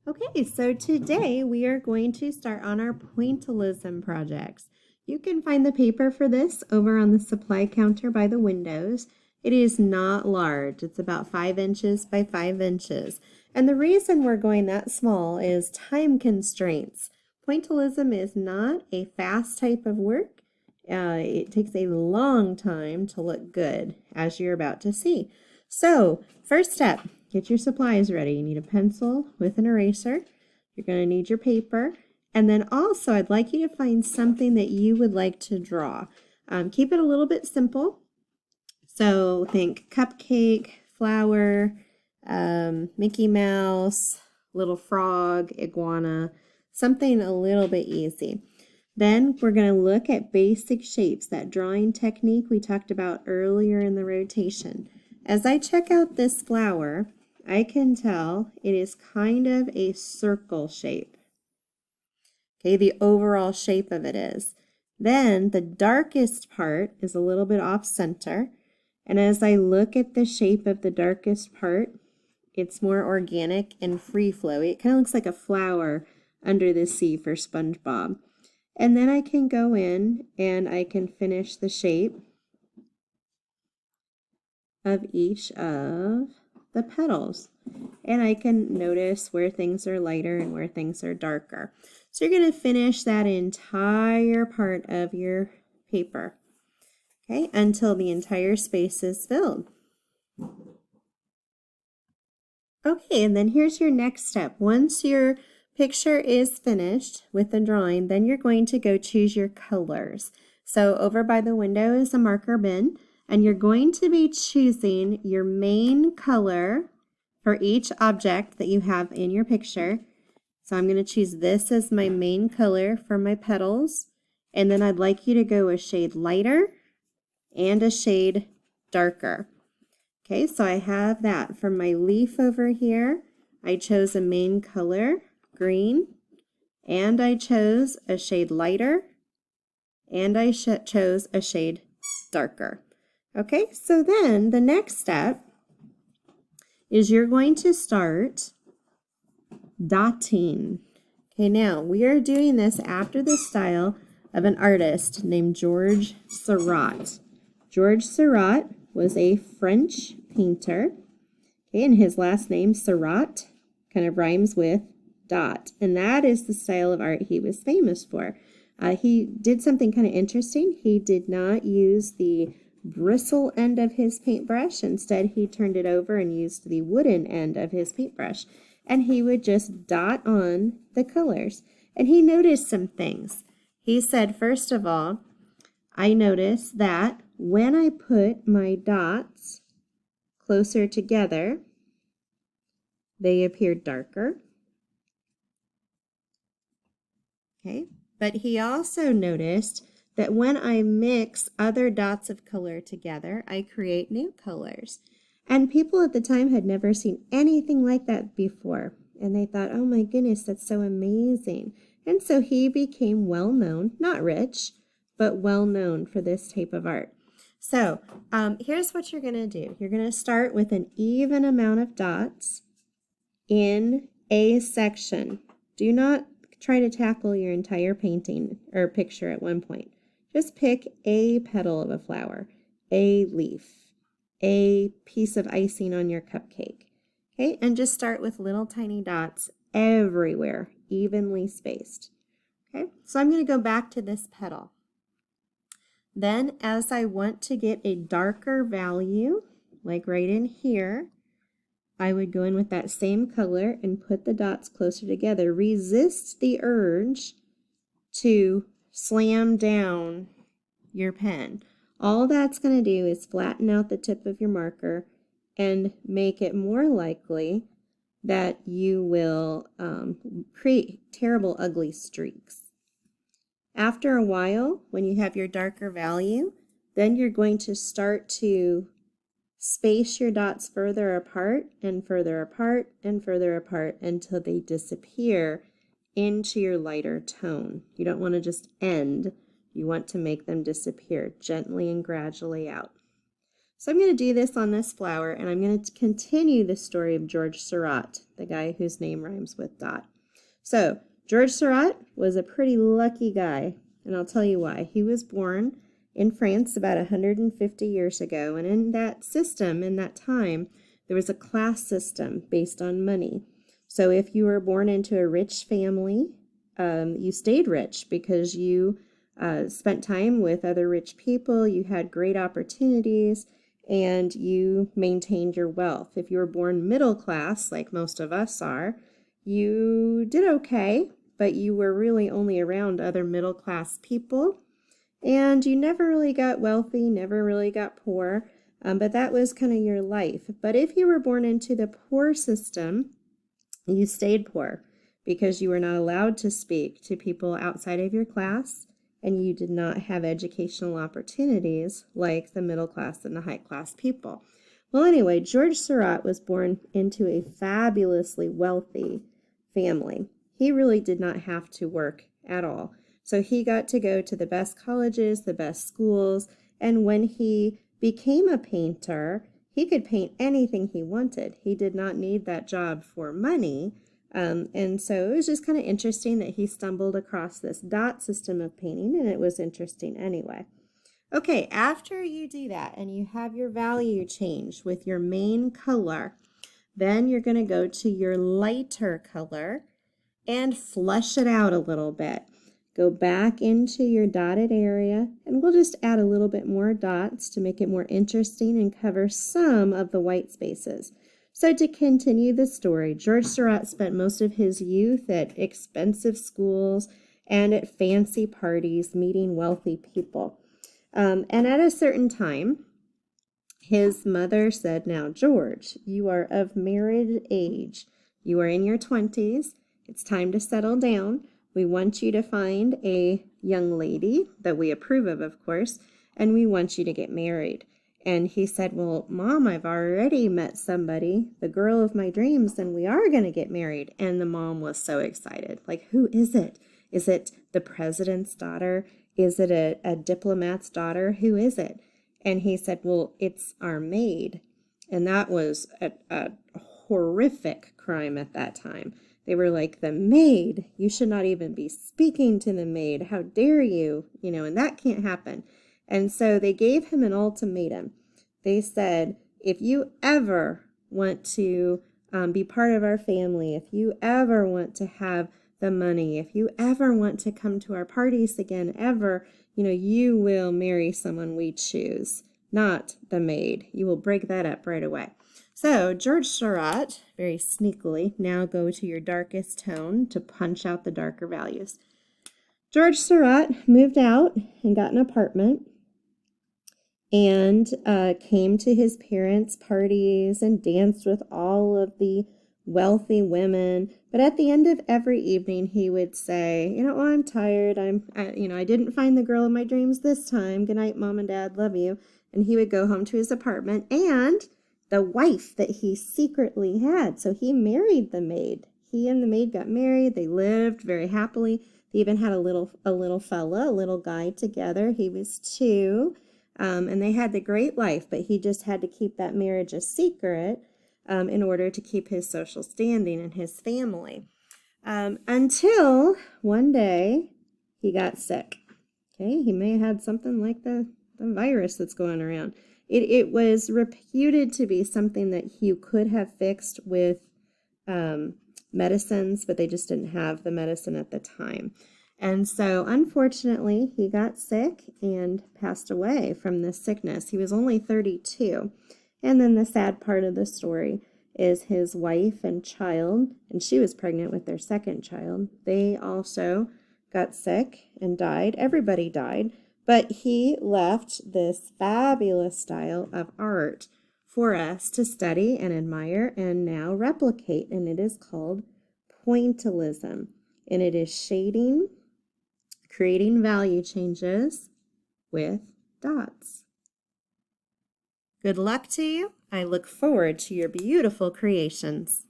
Okay, so today we are going to start on our pointillism projects. You can find the paper for this over on the supply counter by the windows. It is not large. It's about 5 inches by 5 inches. And the reason we're going that small is time constraints. Pointillism is not a fast type of work. It takes a long time to look good, as you're about to see. So, first step, get your supplies ready. You need a pencil with an eraser. You're going to need your paper. And then also, I'd like you to find something that you would like to draw. Keep it a little bit simple. So think cupcake, flower, Mickey Mouse, little frog, iguana, something a little bit easy. Then we're going to look at basic shapes, that drawing technique we talked about earlier in the rotation. As I check out this flower, I can tell it is kind of a circle shape. Okay, the overall shape of it is. Then the darkest part is a little bit off center. And as I look at the shape of the darkest part, it's more organic and free flowy. It kind of looks like a flower under the sea for SpongeBob. And then I can go in and I can finish the shape of each of the petals. And I can notice where things are lighter and where things are darker. So you're going to finish that entire part of your paper, okay, until the entire space is filled. Okay, and then here's your next step. Once your picture is finished with the drawing, then you're going to go choose your colors. So over by the window is a marker bin, and you're going to be choosing your main color for each object that you have in your picture. So I'm going to choose this as my main color for my petals, and then I'd like you to go a shade lighter and a shade darker. Okay, so I have that. For my leaf over here, I chose a main color, green, and I chose a shade lighter, and I chose a shade darker. Okay, so then the next step is you're going to start dotting. Okay, now we are doing this after the style of an artist named George Seurat. George Seurat was a French painter. Okay, and his last name, Seurat, kind of rhymes with dot. And that is the style of art he was famous for. He did something kind of interesting. He did not use the bristle end of his paintbrush. Instead, he turned it over and used the wooden end of his paintbrush. And he would just dot on the colors. And he noticed some things. He said, first of all, I noticed that when I put my dots closer together, they appeared darker. Okay, but he also noticed that when I mix other dots of color together, I create new colors. And people at the time had never seen anything like that before. And they thought, oh my goodness, that's so amazing. And so he became well known, not rich, but well known for this type of art. So here's what you're going to do. You're going to start with an even amount of dots in a section. Do not try to tackle your entire painting or picture at one point. Just pick a petal of a flower, a leaf, a piece of icing on your cupcake. Okay, and just start with little tiny dots everywhere, evenly spaced. Okay, so I'm going to go back to this petal. Then as I want to get a darker value, like right in here, I would go in with that same color and put the dots closer together. Resist the urge to slam down your pen. All that's going to do is flatten out the tip of your marker and make it more likely that you will create terrible, ugly streaks. After a while, when you have your darker value, then you're going to start to space your dots further apart and further apart and further apart until they disappear into your lighter tone. You don't want to just end. You want to make them disappear gently and gradually out. So I'm going to do this on this flower, and I'm going to continue the story of George Seurat, the guy whose name rhymes with dot. So George Seurat was a pretty lucky guy, and I'll tell you why. He was born in France about 150 years ago, and in that system, in that time, there was a class system based on money. So if you were born into a rich family, you stayed rich because you spent time with other rich people, you had great opportunities, and you maintained your wealth. If you were born middle class, like most of us are, you did okay, but you were really only around other middle class people, and you never really got wealthy, never really got poor, but that was kind of your life. But if you were born into the poor system, you stayed poor because you were not allowed to speak to people outside of your class, and you did not have educational opportunities like the middle class and the high class people. Well, anyway, George Seurat was born into a fabulously wealthy family. He really did not have to work at all. So he got to go to the best colleges, the best schools, and when he became a painter, he could paint anything he wanted. He did not need that job for money. And so it was just kind of interesting that he stumbled across this dot system of painting, and it was interesting anyway. Okay, after you do that and you have your value change with your main color, then you're going to go to your lighter color and flush it out a little bit. Go back into your dotted area, and we'll just add a little bit more dots to make it more interesting and cover some of the white spaces. So to continue the story, George Seurat spent most of his youth at expensive schools and at fancy parties meeting wealthy people. And at a certain time, his mother said, "Now, George, you are of marriage age. You are in your 20s. It's time to settle down. We want you to find a young lady that we approve of course, and we want you to get married." And he said, "Well, Mom, I've already met somebody, the girl of my dreams, and we are going to get married." And the mom was so excited. Like, who is it? Is it the president's daughter? Is it a diplomat's daughter? Who is it? And he said, "Well, it's our maid." And that was a horrific crime at that time. They were like, "The maid? You should not even be speaking to the maid. How dare you?" And that can't happen. And so they gave him an ultimatum. They said, "If you ever want to be part of our family, if you ever want to have the money, if you ever want to come to our parties again, ever, you will marry someone we choose, not the maid. You will break that up right away." So George Seurat, very sneakily, now go to your darkest tone to punch out the darker values. George Seurat moved out and got an apartment and came to his parents' parties and danced with all of the wealthy women. But at the end of every evening, he would say, "I'm tired. I didn't find the girl of my dreams this time. Good night, Mom and Dad. Love you." And he would go home to his apartment and the wife that he secretly had. So he married the maid. He and the maid got married. They lived very happily. They even had a little fella, a little guy together. He was 2. And they had the great life, but he just had to keep that marriage a secret in order to keep his social standing in his family. Until one day he got sick. Okay, he may have had something like the virus that's going around. It was reputed to be something that you could have fixed with medicines, but they just didn't have the medicine at the time. And so, unfortunately, he got sick and passed away from this sickness. He was only 32. And then the sad part of the story is his wife and child, and she was pregnant with their second child. They also got sick and died. Everybody died. But he left this fabulous style of art for us to study and admire and now replicate. And it is called pointillism. And it is shading, creating value changes with dots. Good luck to you. I look forward to your beautiful creations.